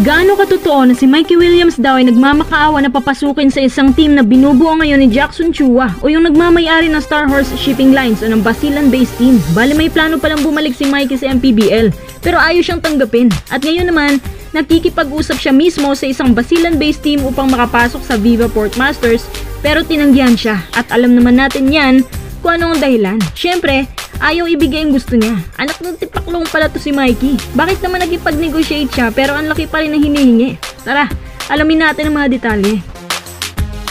Gaano katotoo na si Mikey Williams daw ay nagmamakaawa na papasukin sa isang team na binubuo ngayon ni Jackson Chua o yung nagmamayari ng Star Horse Shipping Lines o ng Basilan-based team. Bali may plano palang bumalik si Mikey sa MPBL pero ayaw siyang tanggapin. At ngayon naman, nakikipag-usap siya mismo sa isang Basilan-based team upang makapasok sa Viva Port Masters pero tinanggihan siya. At alam naman natin yan kung ano ang dahilan. Syempre, ayaw ibigay ang gusto niya. Anak ng tipaklong pala to si Mikey. Bakit naman nagipag-negotiate siya pero ang laki pa rin na hinihingi? Tara, alamin natin ang mga detalye.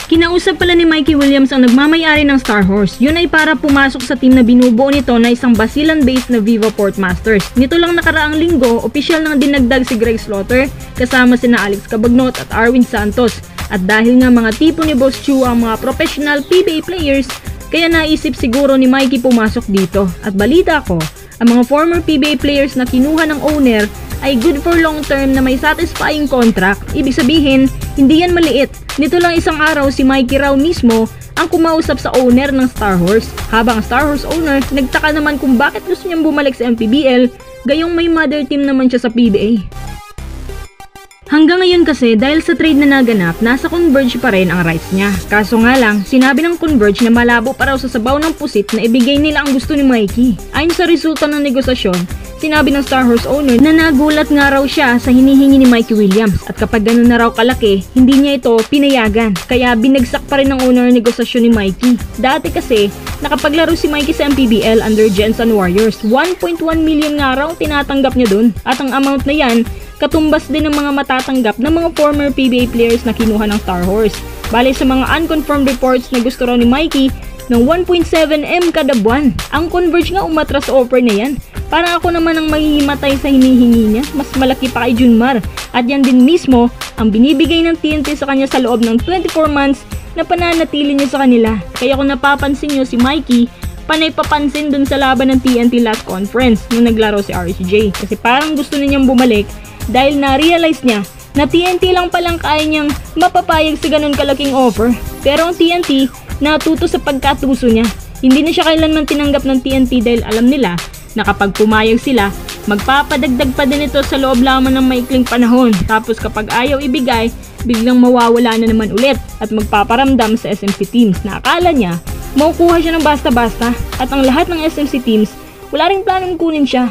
Kinausap pala ni Mikey Williams ang nagmamayari ng Star Horse. Yun ay para pumasok sa team na binubuo nito na isang Basilan-based na Viva Port Masters. Nito lang nakaraang linggo, opisyal nang dinagdag si Greg Slaughter kasama sina Alex Cabagnot at Arwin Santos. At dahil nga mga tipo ni Boss Chu ang mga professional PBA players, kaya naisip siguro ni Mikey pumasok dito. At balita ko, ang mga former PBA players na kinuha ng owner ay good for long term na may satisfying contract. Ibig sabihin, hindi yan maliit. Nito lang isang araw si Mikey raw mismo ang kumausap sa owner ng Star Horse. Habang Star Horse owner, nagtaka naman kung bakit gusto niyang bumalik sa MPBL, gayong may mother team naman siya sa PBA. Hanggang ngayon kasi dahil sa trade na naganap, nasa Converge pa rin ang rights niya. Kaso nga lang, sinabi ng Converge na malabo pa raw sa sabaw ng pusit na ibigay nila ang gusto ni Mikey. Ayon sa resulta ng negosasyon, sinabi ng Star Horse owner na nagulat nga raw siya sa hinihingi ni Mikey Williams at kapag ganun na raw kalaki, hindi niya ito pinayagan. Kaya binagsak pa rin ng owner ang negosasyon ni Mikey. Dati kasi, nakapaglaro si Mikey sa MPBL under Jensen Warriors. 1.1 million nga raw tinatanggap niya dun. At ang amount na yan, katumbas din ng mga matatanggap ng mga former PBA players na kinuha ng Star Horse. Bale sa mga unconfirmed reports na gusto raw ni Mikey ng 1.7M kada buwan. Ang Converge nga umatras sa offer na yan. Para ako naman ang mahihimatay sa hinihingi niya, mas malaki pa kay Junmar. At yan din mismo ang binibigay ng TNT sa kanya sa loob ng 24 months na pananatili niya sa kanila. Kaya kung napapansin niyo si Mikey, panay papansin dun sa laban ng TNT last conference nung naglaro si RCJ. Kasi parang gusto niya bumalik dahil na-realize niya na TNT lang palang kaya niyang mapapayag sa ganun kalaking offer. Pero ang TNT natuto sa pagkatuso niya. Hindi na siya kailanman tinanggap ng TNT dahil alam nila na kapag pumayag sila, magpapadagdag pa din ito sa loob lamang ng maikling panahon. Tapos kapag ayaw ibigay, biglang mawawala na naman ulit at magpaparamdam sa SMC teams na akala niya makukuha siya ng basta-basta at ang lahat ng SMC teams wala ring planong kunin siya.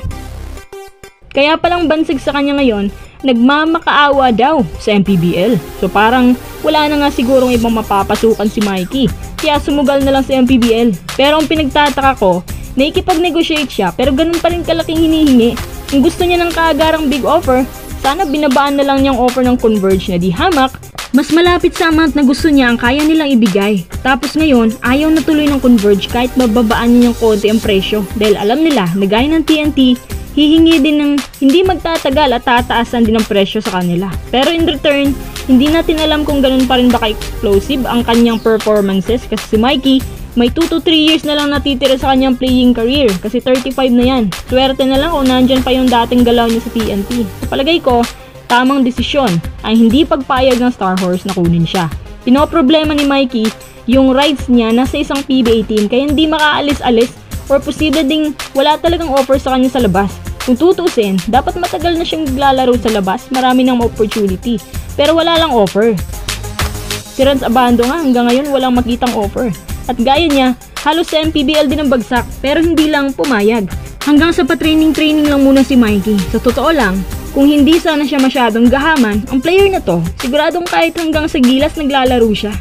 Kaya palang bansig sa kanya ngayon, nagmamakaawa daw sa MPBL. So parang wala na nga sigurong ibang mapapasukan si Mikey, kaya sumugal na lang sa MPBL. Pero ang pinagtataka ko, nakikipag-negotiate siya pero ganun pa rin kalaking hinihingi. Kung gusto niya ng kaagarang big offer, sana binabaan na lang niyang offer ng Converge na di hamak. Mas malapit sa amount na gusto niya ang kaya nilang ibigay. Tapos ngayon, ayaw na tuloy ng Converge kahit mababaan niya ng konti ang presyo. Dahil alam nila na gaya ng TNT, hihingi din ng hindi magtatagal at tataasan din ang presyo sa kanila. Pero in return, hindi natin alam kung ganun pa rin ba ka-explosive ang kanyang performances kasi si Mikey, may 2 to 3 years na lang natitira sa kanyang playing career kasi 35 na yan. Swerte na lang kung nandyan pa yung dating galaw niya sa TNT. Sa palagay ko, tamang desisyon ang hindi pagpayag ng Star Horse na kunin siya. Pinoproblema ni Mikey yung rights niya nasa isang PBA team kaya hindi makaalis-alis or posible ding wala talagang offer sa kanya sa labas. Kung tutusin, dapat matagal na siyang naglalaro sa labas, marami ng opportunity. Pero wala lang offer. Si Renz Abando nga hanggang ngayon walang makitang offer. At gaya niya, halos sa MPBL din ang bagsak pero hindi lang pumayag. Hanggang sa pa-training lang muna si Mikey. Sa totoo lang, kung hindi sana siya masyadong gahaman, ang player na to, siguradong kahit hanggang sa gilas naglalaro siya.